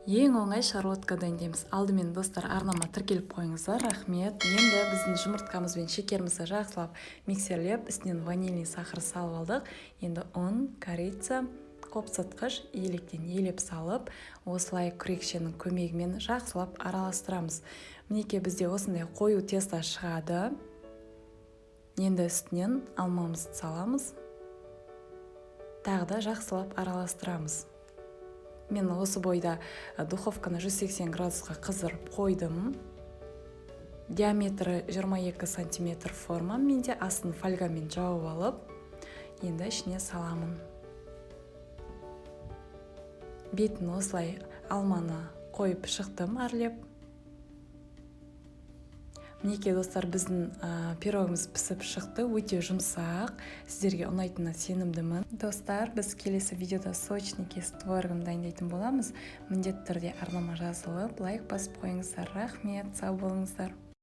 Ең оңай шарлотка дайындаймыз. Алдымен достар, арнама тіркеліп қойыңыздар, рахмет. Енді біздің жұмыртқамыз бен шекерімізді жақсылап миксерлеп, үстінен ванильный сахар салып алдық. Енді ұн, корица, қопсытқыш електен елеп салып, осылай күрекшенің көмегімен жақсылап араластырамыз. Мінекей бізде осындай қою тесто шығады. Енді үстінен алмамызды саламыз. Тағы да жақсылап араластырамыз. Мен осы бойда духовканы 180 градусқа қыздырып қойдым. Диаметрі 22 см форма. Менде астын фольгамен жауып алып, енді ішіне саламын. Бетін осылай алманы қойып шықтым әрлеп. Мінекей достар, біздің пирогымыз пісіп шықты, өте жұмсақ. Сіздерге ұнайтынына сенімдімін. Достар, біз келесі видеода сочники с творогом дайындайтын боламыз. Міндетті түрде арнама жазылып, лайк басып қойыңыздар. Рахмет, сау болыңыздар.